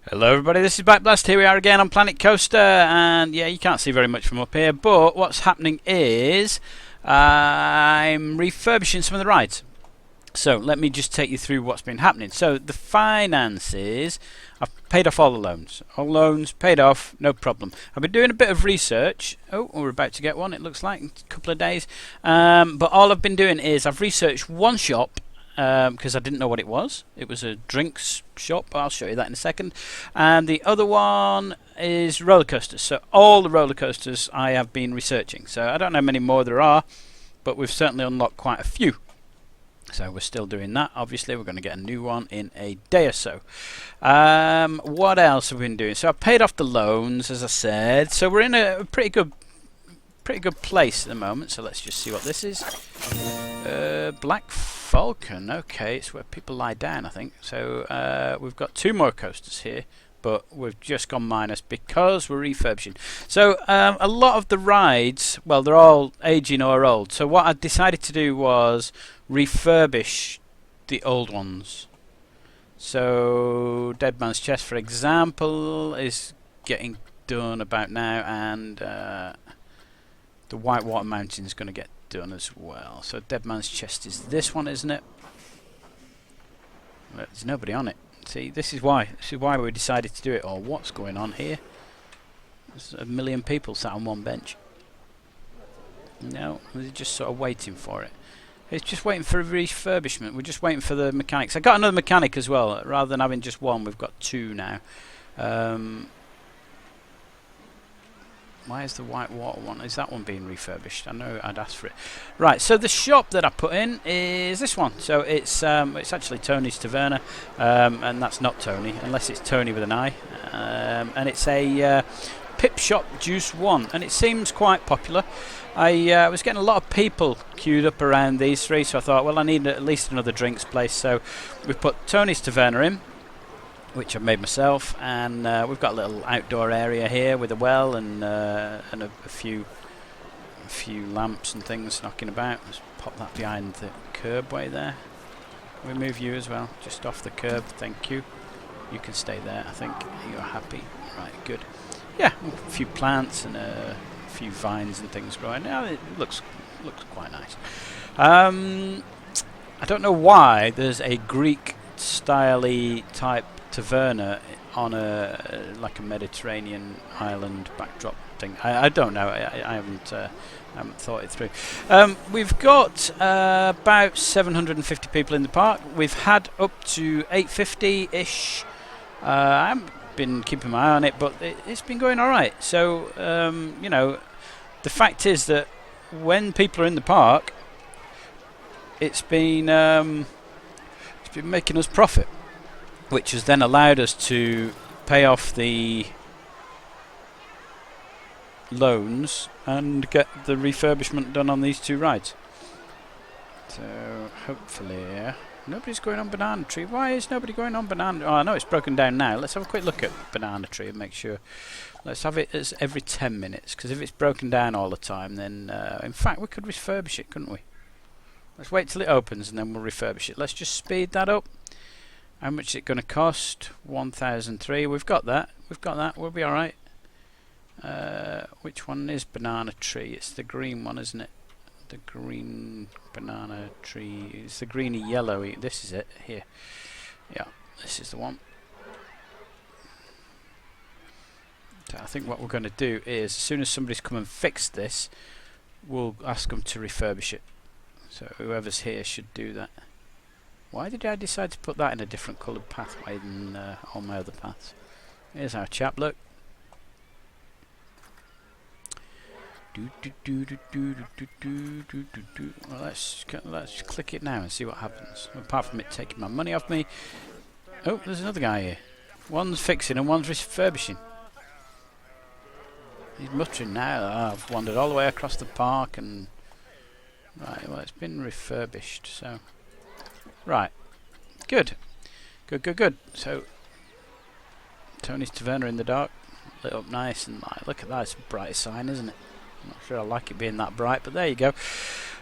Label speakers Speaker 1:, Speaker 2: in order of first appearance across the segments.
Speaker 1: Hello everybody, this is Backblast. Here we are again on Planet Coaster, and yeah, you can't see very much from up here, but what's happening is I'm refurbishing some of the rides. So let me just take you through what's been happening. So the finances, I've paid off all the loans. All loans paid off, no problem. I've been doing a bit of research. Oh, we're about to get one, it looks like, in a couple of days. But all I've been doing is I've researched one shop, because I didn't know what it was. It was a drinks shop. I'll show you that in a second. And the other one is roller coasters. So all the roller coasters I have been researching. So I don't know how many more there are, but we've certainly unlocked quite a few. So we're still doing that. Obviously, we're going to get a new one in a day or so. What else have we been doing? So I paid off the loans, as I said. So we're in a pretty good place at the moment. So let's just see what this is. Black Falcon. Okay, it's where people lie down, I think. So we've got two more coasters here, but we've just gone minus because we're refurbishing. So a lot of the rides, well, they're all aging or old. So what I decided to do was refurbish the old ones. So Dead Man's Chest, for example, is getting done about now, and the Whitewater Mountain is going to get done as well. So Dead Man's Chest is this one, isn't it? Well, there's nobody on it. See, this is why we decided to do it. Or what's going on here? There's a million people sat on one bench. No, we're just sort of waiting for it. It's just waiting for a refurbishment. We're just waiting for the mechanics. I got another mechanic as well. Rather than having just one, we've got two now. Why is the Whitewater one? Is that one being refurbished? I know I'd asked for it. Right, so the shop that I put in is this one. So it's actually Tony's Taverna, and that's not Tony, unless it's Tony with an I. And it's a Pip Shop Juice 1, and it seems quite popular. I was getting a lot of people queued up around these three, so I thought, well, I need at least another drinks place. So we've put Tony's Taverna in, which I've made myself, and we've got a little outdoor area here with a well and a few lamps and things knocking about. Let's pop that behind the curb way there. We move you as well, just off the curb. Thank you. You can stay there. I think you're happy. Right, good. Yeah, a few plants and a few vines and things growing. Now it looks quite nice. I don't know why there's a Greek style-y type taverna on a like a Mediterranean island backdrop thing. I don't know. I haven't thought it through. We've got about 750 people in the park. We've had up to 850-ish. I haven't been keeping my eye on it, but it's been going all right. So you know, the fact is that when people are in the park, it's been making us profit, which has then allowed us to pay off the loans and get the refurbishment done on these two rides. So hopefully, nobody's going on Banana Tree. Why is nobody going on Banana? Oh, I know it's broken down now. Let's have a quick look at Banana Tree and make sure. Let's have it as every 10 minutes, because if it's broken down all the time, then in fact we could refurbish it, couldn't we? Let's wait till it opens and then we'll refurbish it. Let's just speed that up. How much is it going to cost? 1,003. We've got that. We'll be all right. Which one is Banana Tree? It's the green one, isn't it? The green Banana Tree. It's the greeny yellowy. This is it here. Yeah, this is the one. So I think what we're going to do is, as soon as somebody's come and fixed this, we'll ask them to refurbish it. So whoever's here should do that. Why did I decide to put that in a different coloured pathway than all my other paths? Here's our chap, look. Well, let's click it now and see what happens. Apart from it taking my money off me. Oh, there's another guy here. One's fixing and one's refurbishing. He's muttering now. Oh, I've wandered all the way across the park and... Right, well, it's been refurbished, so... Right. Good. Good. So, Tony's Taverna in the dark. Lit up nice and light. Look at that. It's a bright sign, isn't it? I'm not sure I like it being that bright, but there you go.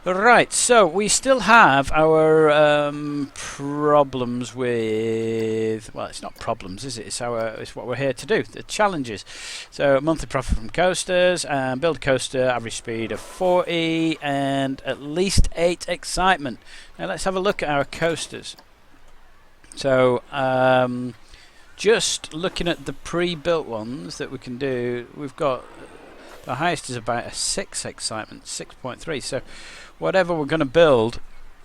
Speaker 1: Right, so we still have our problems with, well, it's not problems, is it? It's what we're here to do, the challenges. So monthly profit from coasters, and build a coaster, average speed of 40, and at least 8 excitement. Now let's have a look at our coasters. So just looking at the pre-built ones that we can do, we've got the highest is about a 6 excitement, 6.3. So whatever we're going to build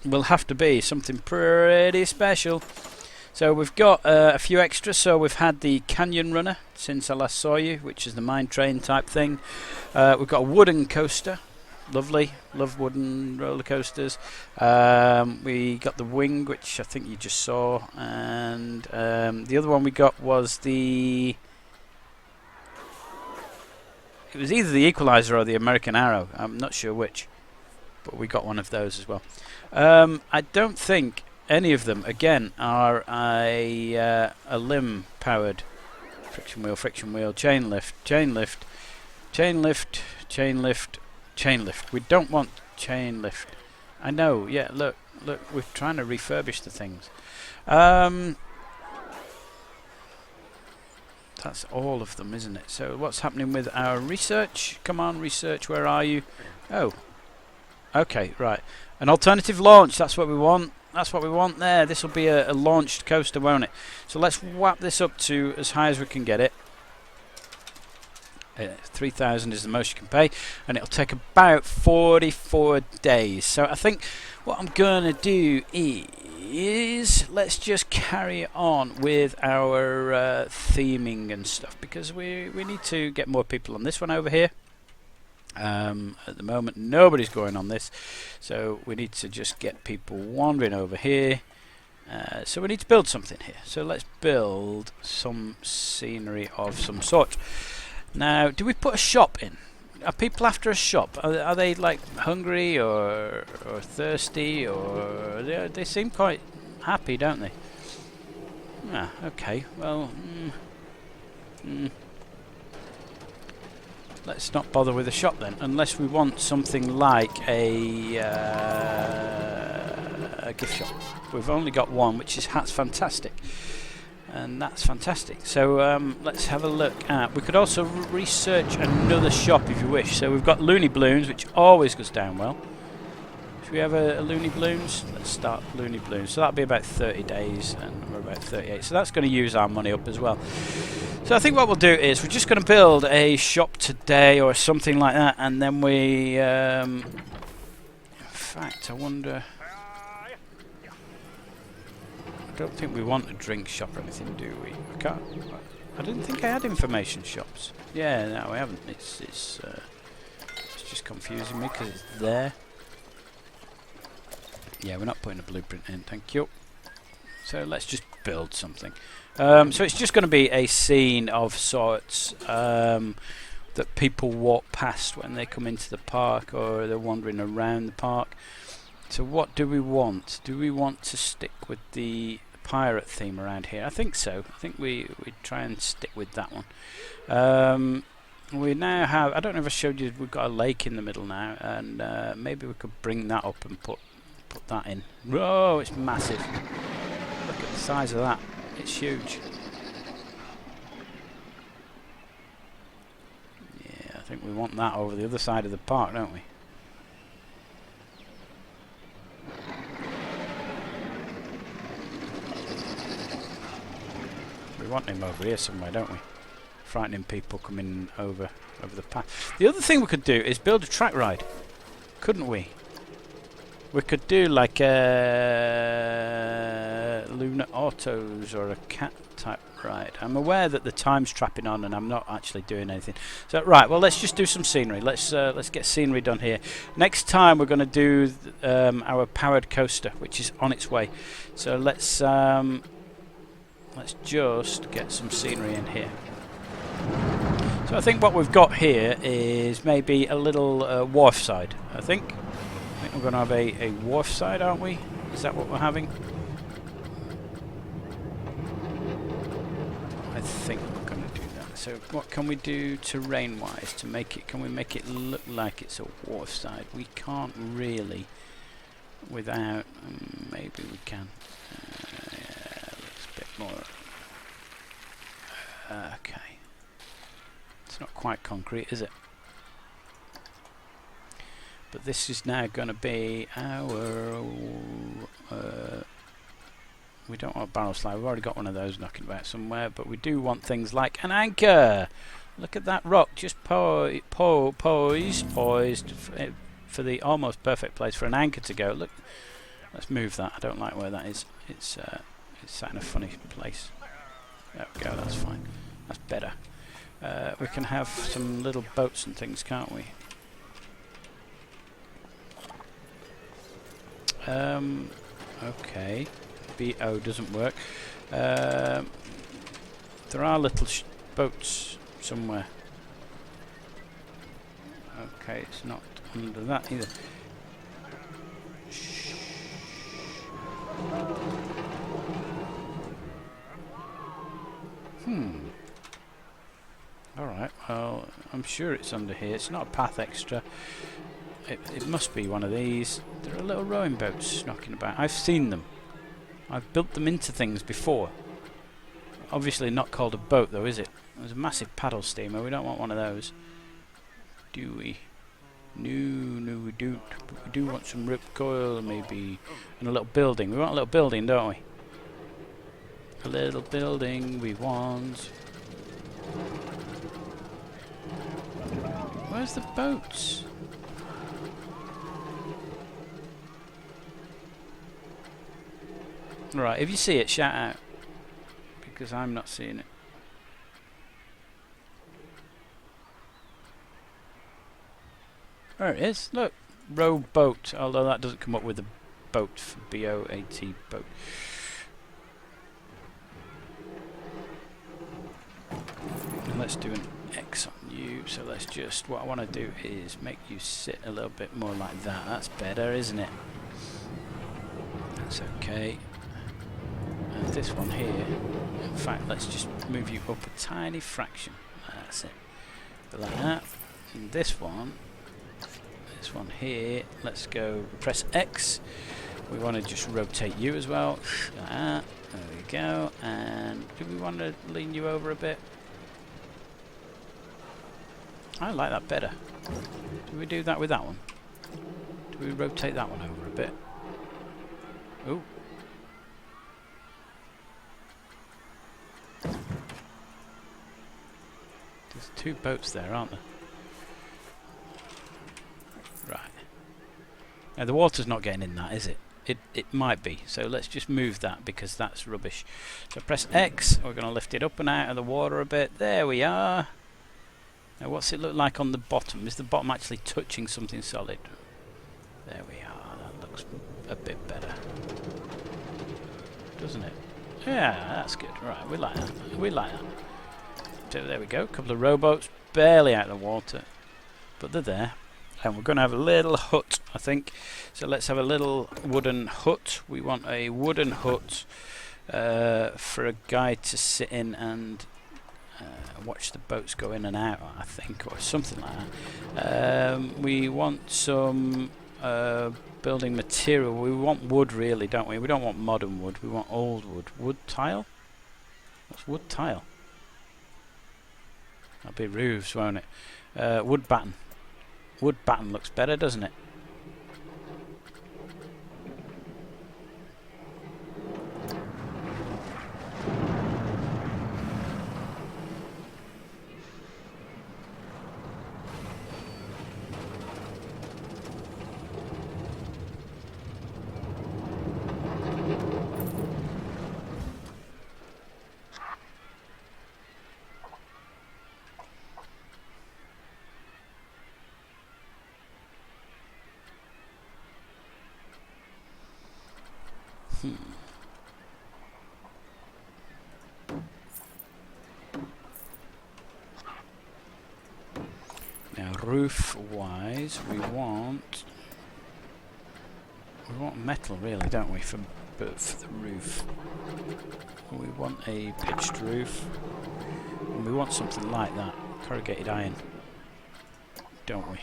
Speaker 1: will have to be something pretty special. So we've got a few extras. So we've had the Canyon Runner since I last saw you, which is the mine train type thing. We've got a wooden coaster. Lovely, love wooden roller coasters. We got the Wing, which I think you just saw, and the other one we got was the... It was either the Equalizer or the American Arrow. I'm not sure which, but we got one of those as well. I don't think any of them, again, are a limb powered friction wheel, chain lift, chain lift, chain lift, chain lift, chain lift. We don't want chain lift. I know, yeah, look, we're trying to refurbish the things. That's all of them, isn't it? So what's happening with our research? Come on, research, where are you? Oh, okay, right. An alternative launch, that's what we want. That's what we want there. This will be a launched coaster, won't it? So let's whap this up to as high as we can get it. 3,000 is the most you can pay, and it'll take about 44 days. So I think what I'm going to do is let's just carry on with our theming and stuff, because we need to get more people on this one over here. At the moment nobody's going on this, so we need to just get people wandering over here. So we need to build something here, so let's build some scenery of some sort. Now, do we put a shop in? Are people after a shop? Are they like hungry or thirsty, or they seem quite happy, don't they? Ah, okay. Well, let's not bother with a shop then, unless we want something like a gift shop. We've only got one, which is Hat's Fantastic. And that's fantastic. So let's have a look at... We could also research another shop if you wish. So we've got Looney Balloons, which always goes down well. Should we have a Looney Balloons? Let's start Looney Balloons. So that'll be about 30 days, and we're about 38. So that's going to use our money up as well. So I think what we'll do is we're just going to build a shop today or something like that, and then we... in fact, I wonder... I don't think we want a drink shop or anything, do we? I didn't think I had information shops. Yeah, no, we haven't. It's just confusing me because it's there. Yeah, we're not putting a blueprint in. Thank you. So let's just build something. So it's just going to be a scene of sorts that people walk past when they come into the park or they're wandering around the park. So what do we want? Do we want to stick with the pirate theme around here? I think so. I think we try and stick with that one. We now have... I don't know if I showed you, we've got a lake in the middle now, and maybe we could bring that up and put that in. Whoa, it's massive. Look at the size of that. It's huge. Yeah, I think we want that over the other side of the park, don't we? We want him over here somewhere, don't we? Frightening people coming over the path. The other thing we could do is build a track ride, couldn't we? We could do like a Lunar Autos or a cat type ride. I'm aware that the time's trapping on and I'm not actually doing anything. So right, well, let's just do some scenery. Let's get scenery done here. Next time we're going to do our powered coaster, which is on its way. So let's just get some scenery in here. So I think what we've got here is maybe a little wharf side. I think we're going to have a wharf side, aren't we? Is that what we're having? I think we're going to do that. so what can we do terrain-wise to make it? Can we make it look like it's a waterside? We can't really, without. Maybe we can. Yeah, looks a bit more. Okay. It's not quite concrete, is it? But this is now going to be our. We don't want a barrel slide. We've already got one of those knocking about somewhere, but we do want things like an anchor. Look at that rock, just poised for the almost perfect place for an anchor to go. Look, let's move that. I don't like where that is. It's sat in a funny place. There we go. That's fine. That's better. We can have some little boats and things, can't we? Okay. BO doesn't work. There are little boats somewhere. Okay, it's not under that either. Shh. Alright, well, I'm sure it's under here. It's not a path extra. It must be one of these. There are little rowing boats knocking about. I've seen them. I've built them into things before. Obviously not called a boat though, is it? There's a massive paddle steamer. We don't want one of those. Do we? No, we don't. But we do want some rip coil maybe. And a little building. We want a little building, don't we? A little building we want. Where's the boats? Right, if you see it, shout out. Because I'm not seeing it. There it is, look. Row boat, although that doesn't come up with a boat for B-O-A-T, boat. And let's do an X on you, so let's just, what I want to do is make you sit a little bit more like that. That's better, isn't it? That's okay. And this one here, in fact, let's just move you up a tiny fraction. That's it. Like that. And this one here, let's go press X. We want to just rotate you as well. Like that. There we go. And do we want to lean you over a bit? I like that better. Do we do that with that one? Do we rotate that one over a bit? Ooh. There's two boats there, aren't there? Right. Now the water's not getting in that, is it? It might be. So let's just move that because that's rubbish. So press X. We're going to lift it up and out of the water a bit. There we are. Now what's it look like on the bottom? Is the bottom actually touching something solid? There we are. That looks a bit better. Doesn't it? Yeah, that's good. Right, we like that. We like that. So there we go. A couple of rowboats, barely out of the water, but they're there. And we're going to have a little hut, I think. So let's have a little wooden hut. We want a wooden hut for a guy to sit in and watch the boats go in and out, I think, or something like that. We want some building material. We want wood, really, don't we? We don't want modern wood. We want old wood. Wood tile? What's wood tile? That'll be roofs, won't it? Wood batten. Wood batten looks better, doesn't it? Now roof wise we want metal, really, don't we, for the roof. We want a pitched roof. And we want something like that. Corrugated iron. Don't we?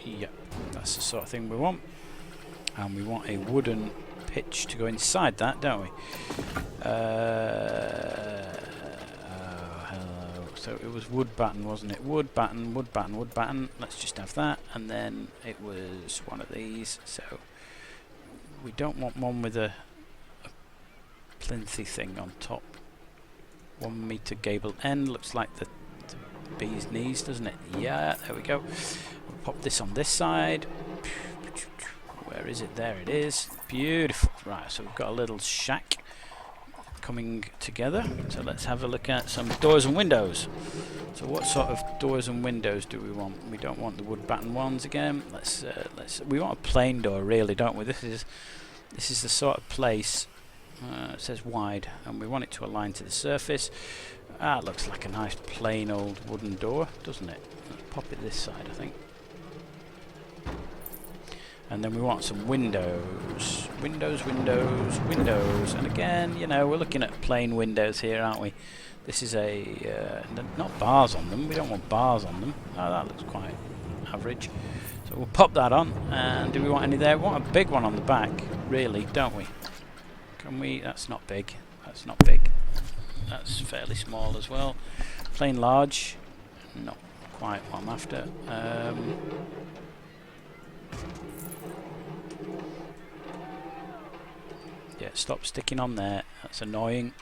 Speaker 1: Yep, that's the sort of thing we want. And we want a wooden pitch to go inside that, don't we? Hello. So it was wood batten, wasn't it? Wood batten, wood batten, wood batten. Let's just have that. And then it was one of these. So we don't want one with a plinthy thing on top. 1 meter gable end. Looks like the bee's knees, doesn't it? Yeah, there we go. We'll pop this on this side. Where is it? There it is. Beautiful. Right, so we've got a little shack coming together. So let's have a look at some doors and windows. So what sort of doors and windows do we want? We don't want the wood batten ones again. We want a plain door, really, don't we? This is the sort of place. It says wide, and we want it to align to the surface. It looks like a nice plain old wooden door, doesn't it? Let's pop it this side, I think. And then we want some windows. Windows, windows, windows. And again, you know, we're looking at plain windows here, aren't we? This is not bars on them. We don't want bars on them. Oh, that looks quite average. So we'll pop that on. And do we want any there? We want a big one on the back, really, don't we? Can we? That's not big. That's not big. That's fairly small as well. Plain large. Not quite what I'm after. Yeah, stop sticking on there. That's annoying.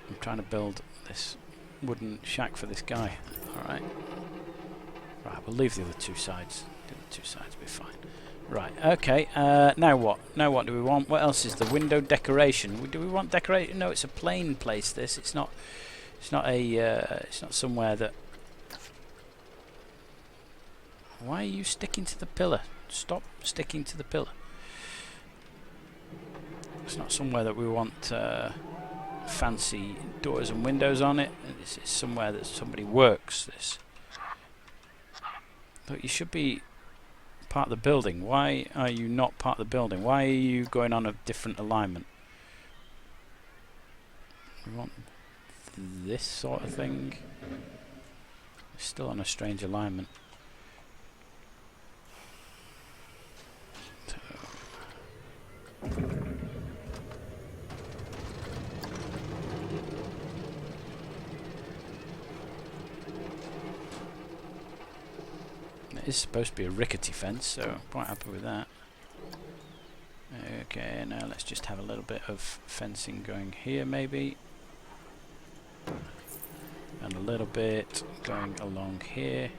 Speaker 1: I'm trying to build this wooden shack for this guy. Alright. Right, we'll leave the other two sides. The other two sides will be fine. Right, okay. Now what? Now what do we want? What else is the window decoration? Do we want decoration? No, it's a plain place. This. It's not somewhere that. Why are you sticking to the pillar? Stop sticking to the pillar. It's not somewhere that we want fancy doors and windows on it. This is somewhere that somebody works. This. Look, you should be part of the building. Why are you not part of the building? Why are you going on a different alignment? We want this sort of thing. It's still on a strange alignment. It is supposed to be a rickety fence, so I'm quite happy with that. Okay, now let's just have a little bit of fencing going here, maybe. And a little bit going along here.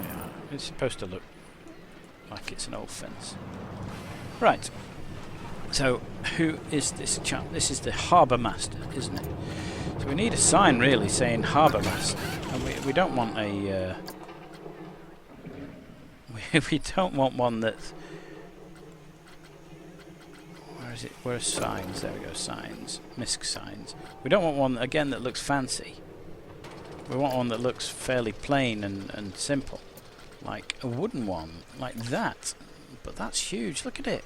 Speaker 1: Yeah, it's supposed to look like it's an old fence. Right. So, who is this chap? This is the Harbormaster, isn't it? So we need a sign, really, saying Harbormaster. And we don't want a... we don't want one that's... Where is it? Where's signs? There we go, signs. MISC signs. We don't want one, again, that looks fancy. We want one that looks fairly plain and simple. Like a wooden one, like that. But that's huge, look at it.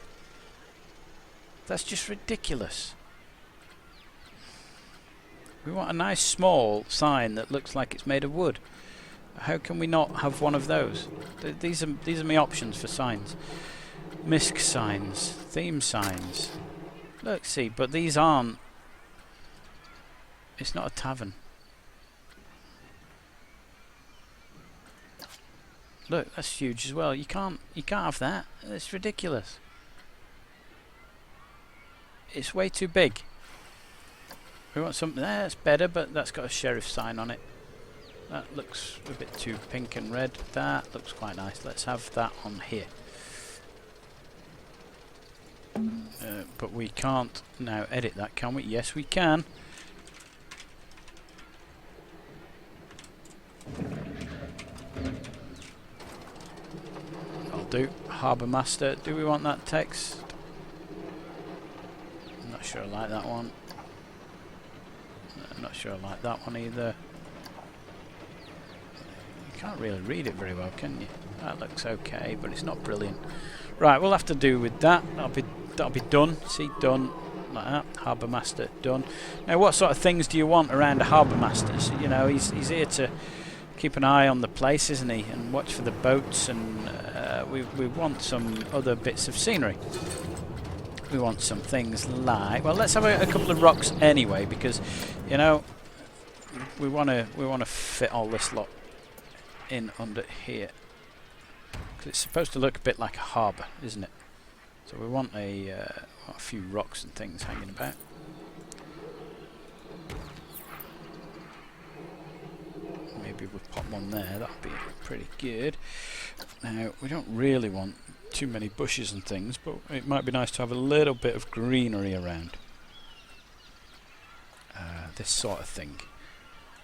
Speaker 1: That's just ridiculous. We want a nice small sign that looks like it's made of wood. How can we not have one of those? These are my options for signs. MISC signs, theme signs. Look, see, but these aren't. It's not a tavern. Look, that's huge as well. You can't have that. It's ridiculous. It's way too big. We want something that's better, but that's got a sheriff sign on it. That looks a bit too pink and red. That looks quite nice. Let's have that on here. But we can't now edit that, can we? Yes, we can. I'll do. Harbormaster. Do we want that text? I'm not sure I like that one. I'm not sure I like that one either. You can't really read it very well, can you? That looks okay, but it's not brilliant. Right, we'll have to do with that. That'll be done. See, done. something like that. Harbormaster done. Now, what sort of things do you want around a Harbormaster? So, you know, he's here to keep an eye on the place, isn't he? And watch for the boats, and we want some other bits of scenery. We want some things like, well, let's have a couple of rocks anyway, because, you know, we want to fit all this lot in under here. Because it's supposed to look a bit like a harbour, isn't it? So we want a few rocks and things hanging about. Maybe we'll pop one there, that'll be pretty good. Now, we don't really want too many bushes and things, but it might be nice to have a little bit of greenery around. This sort of thing.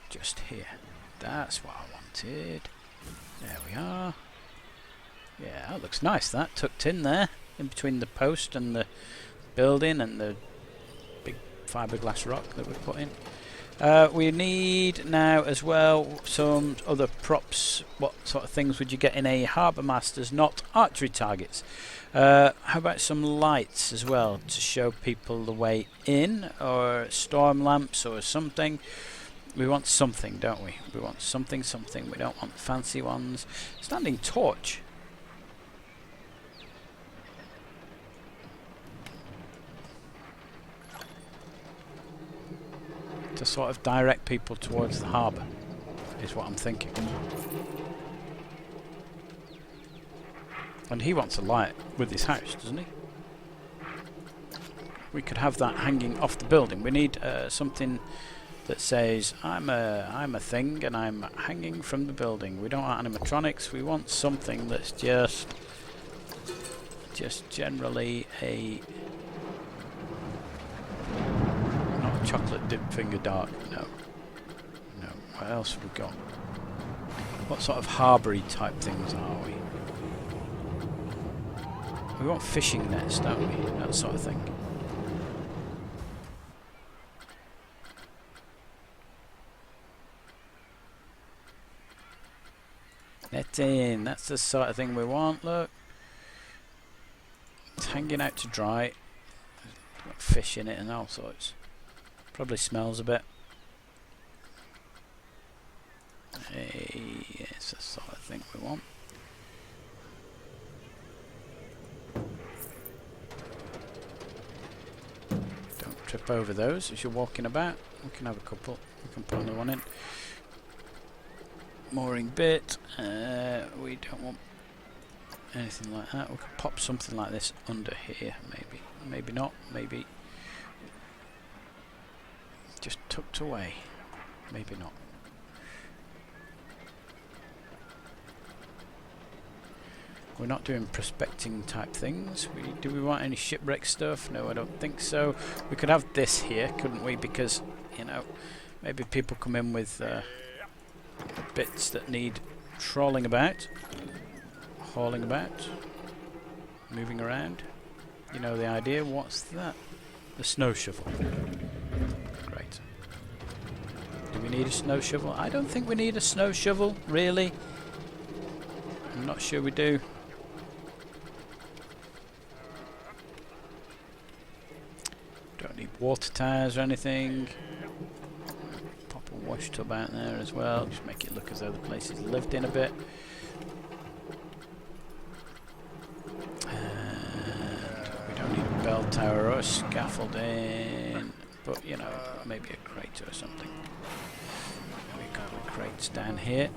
Speaker 1: Just here. That's what I wanted. There we are. Yeah, that looks nice, that, tucked in there, in between the post and the building and the big fiberglass rock that we put in. We need now as well some other props. What sort of things would you get in a Harbormaster's not archery targets? How about some lights as well to show people the way in, or storm lamps or something? We want something, don't we? We want something. We don't want fancy ones. Standing torch. To sort of direct people towards the harbour is what I'm thinking. And he wants a light with his house, doesn't he? We could have that hanging off the building. We need something that says I'm a thing and I'm hanging from the building. We don't want animatronics. We want something that's just generally a chocolate dip finger dart. No. What else have we got? What sort of harbour-y type things are we? We want fishing nets, don't we? That sort of thing. Netting, that's the sort of thing we want, look. It's hanging out to dry. There's got fish in it and all sorts. Probably smells a bit. Hey, it's the sort of thing we want. Don't trip over those as you're walking about. We can have a couple. We can put another one in. Mooring bit. We don't want anything like that. We could pop something like this under here, maybe. Maybe not. Maybe. Just tucked away. Maybe not. We're not doing prospecting type things. Do we want any shipwreck stuff? No, I don't think so. We could have this here, couldn't we? Because, you know, maybe people come in with bits that need trawling about, hauling about, moving around. You know the idea. What's that? The snow shovel. Great. Do we need a snow shovel? I don't think we need a snow shovel, really. I'm not sure we do. Don't need water towers or anything. Pop a wash tub out there as well. Just make it look as though the place is lived in a bit. And we don't need a bell tower or a scaffolding. But, you know, maybe a crate or something. Maybe a couple of crates down here.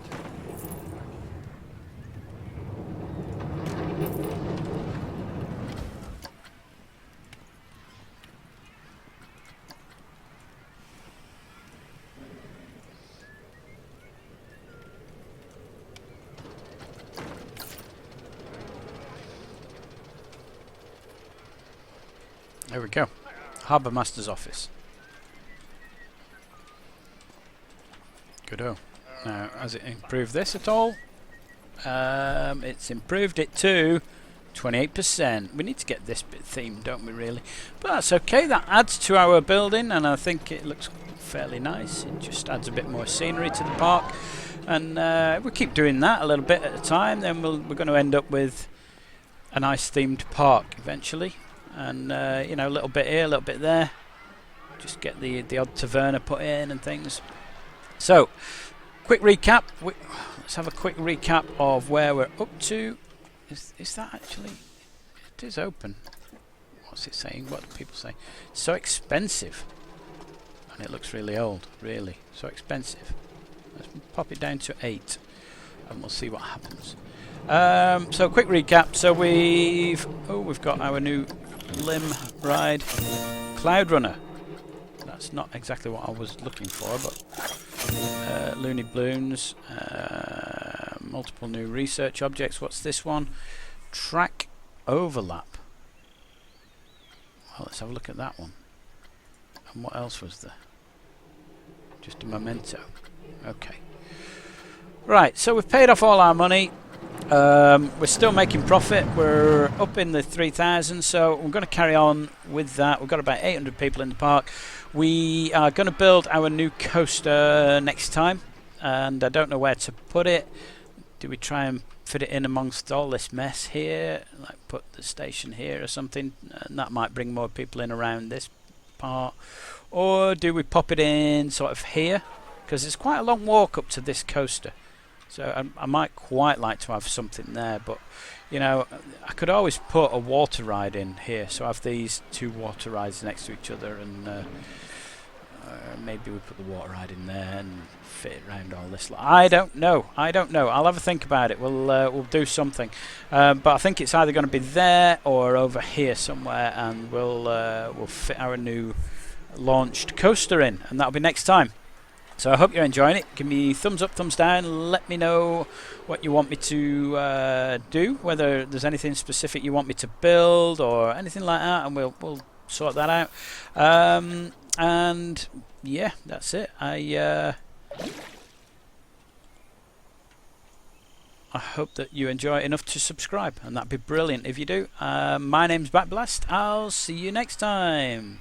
Speaker 1: There we go. Harbormaster's office. Good-o. Now, has it improved this at all? It's improved it to 28%. We need to get this bit themed, don't we, really? But that's okay. That adds to our building, and I think it looks fairly nice. It just adds a bit more scenery to the park. And if we keep doing that a little bit at a time, then we're going to end up with a nice themed park eventually. and you know, a little bit here, a little bit there. Just get the odd taverna put in and things. So, quick recap. Let's have a quick recap of where we're up to. Is that actually? It is open. What's it saying? What do people say? So expensive, and it looks really old. Really, so expensive. Let's pop it down to 8, and we'll see what happens. So quick recap. So we've got our new limb ride, Cloud Runner. That's not exactly what I was looking for, but Looney Balloons, multiple new research objects. What's this one? Track overlap. Well, let's have a look at that one. And what else was there? Just a memento. Okay. Right, so we've paid off all our money. We're still making profit. We're up in the 3,000, so we're going to carry on with that. We've got about 800 people in the park. We are going to build our new coaster next time, and I don't know where to put it. Do we try and fit it in amongst all this mess here, like put the station here or something, and that might bring more people in around this part, or do we pop it in sort of here, because it's quite a long walk up to this coaster, so I might quite like to have something there. But you know, I could always put a water ride in here, so I have these 2 water rides next to each other, and maybe we put the water ride in there and fit it around all this. I don't know. I'll have a think about it. We'll do something, but I think it's either going to be there or over here somewhere, and we'll fit our new launched coaster in, and that'll be next time. So I hope you're enjoying it. Give me thumbs up, thumbs down. Let me know what you want me to do, whether there's anything specific you want me to build or anything like that, and we'll sort that out. And yeah, that's it. I hope that you enjoy it enough to subscribe, and that'd be brilliant if you do. My name's Backblast. I'll see you next time.